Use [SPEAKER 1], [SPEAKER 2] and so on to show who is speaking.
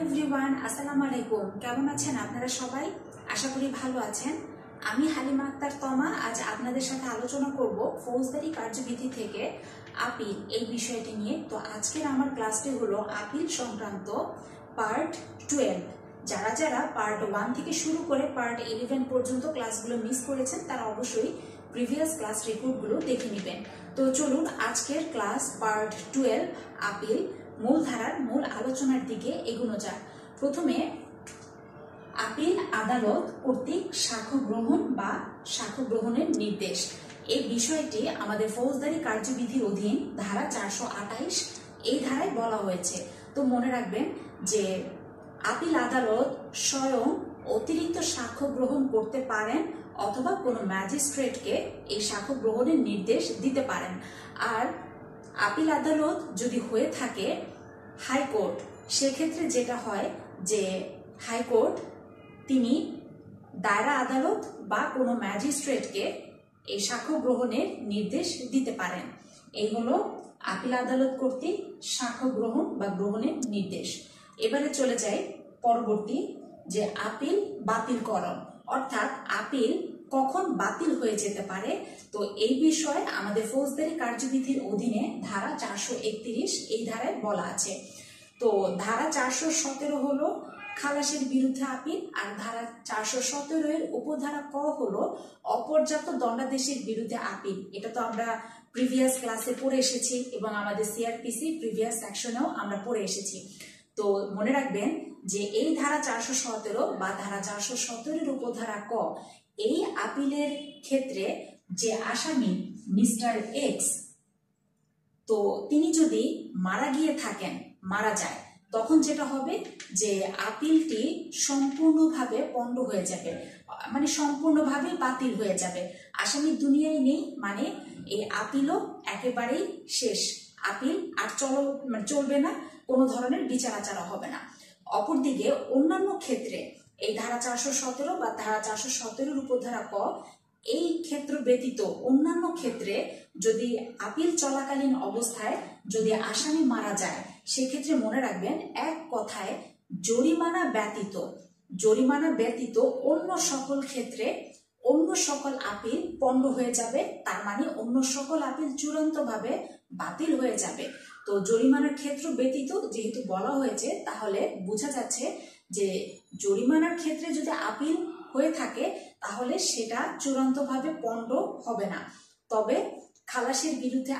[SPEAKER 1] Everyone, আসসালামু আলাইকুম। কেমন আছেন আপনারা সবাই? আশা করি ভালো আছেন। আমি হালিমা আক্তার তমা আজ আপনাদের সাথে আলোচনা করব ফৌজদারি কার্যবিধি থেকে আপিল এই বিষয়টি নিয়ে। তো আজকের আমার ক্লাসটি হলো আপিল সংক্রান্ত পার্ট 12। যারা যারা পার্ট 1 থেকে শুরু করে পার্ট 11 পর্যন্ত ক্লাসগুলো মিস করেছেন তারা অবশ্যই প্রিভিয়াস ক্লাস রেকর্ডগুলো দেখে নেবেন। তো চলুন আজকের ক্লাস পার্ট 12 আপিল মূল ধারার মূল আলোচনার দিকে এগোনো যাক। প্রথমে আপিল আদালত কর্তৃক সাক্ষ্য গ্রহণ বা সাক্ষ্য গ্রহণের নির্দেশ, এই বিষয়টি আমাদের ফৌজদারি কার্যবিধির অধীন ধারা 428 এই ধারায় বলা হয়েছে। তো মনে রাখবেন যে আপিল আদালত স্বয়ং অতিরিক্ত সাক্ষ্য গ্রহণ করতে পারেন অথবা কোনো ম্যাজিস্ট্রেটকে এই সাক্ষ্য গ্রহণের নির্দেশ দিতে পারেন। আর আপিল আদালত যদি হয়ে থাকে হাইকোর্ট, সেক্ষেত্রে যেটা হয় যে হাইকোর্ট তিনি দায়রা আদালত বা কোনো ম্যাজিস্ট্রেটকে এই সাক্ষ্য গ্রহণের নির্দেশ দিতে পারেন। এই হলো আপিল আদালত কর্তৃক সাক্ষ্য গ্রহণ বা গ্রহণের নির্দেশ। এবারে চলে যাই পরবর্তী যে আপিল বাতিলকরণ, অর্থাৎ আপিল কখন বাতিল হয়ে যেতে পারে। তো এই বিষয়ে আমাদের ফৌজদারি কার্যবিধির অধীনে ধারা 431 এই ধারায় বলা আছে। তো ধারা 417 হলো খালাসের বিরুদ্ধে আপিল, আর ধারা 417 এর উপধারা ক হলো অপর্যাপ্ত দণ্ডাদেশের বিরুদ্ধে আপিল। এটা তো আমরা প্রিভিয়াস ক্লাসে পড়ে এসেছি এবং আমাদের সিআরপিসি প্রিভিয়াস সেকশনেও আমরা পড়ে এসেছি। তো মনে রাখবেন যে এই ধারা 417 বা ধারা 417 এর উপধারা ক, এই আপিলের ক্ষেত্রে যে আসামি মিস্টার এক্স, তো তিনি যদি মারা গিয়ে থাকেন, মারা যায়, তখন যেটা হবে যে আপিলটি সম্পূর্ণভাবে পণ্ড হয়ে যাবে, মানে সম্পূর্ণভাবে বাতিল হয়ে যাবে। আসামি দুনিয়ায় নেই, মানে এই আপিলও একেবারেই শেষ। আপিল আর চলবে না, কোনো ধরনের বিচার আচার হবে না। অপরদিকে অন্যান্য ক্ষেত্রে এই ধারা 417 বা ধারা 417 উপধারা ক, এই ক্ষেত্র ব্যতীত অন্যান্য ক্ষেত্রে যদি আপিল চলাকালীন অবস্থায় যদি আসামি মারা যায়, সেক্ষেত্রে মনে রাখবেন এক কথায় জরিমানা ব্যতীত অন্য সকল ক্ষেত্রে অন্য সকল আপিল পণ্ড হয়ে যাবে। তার মানে অন্য সকল আপিল চূড়ান্তভাবে বাতিল হয়ে যাবে। তো জরিমানার ক্ষেত্র ব্যতীত যেহেতু বলা হয়েছে, তাহলে বোঝা যাচ্ছে যে জরিমানার ক্ষেত্রে যদি আপিল হয়ে থাকে তাহলে সেটা চূড়ান্তভাবে পণ্ড হবে না। তবে খালাসের বিরুদ্ধে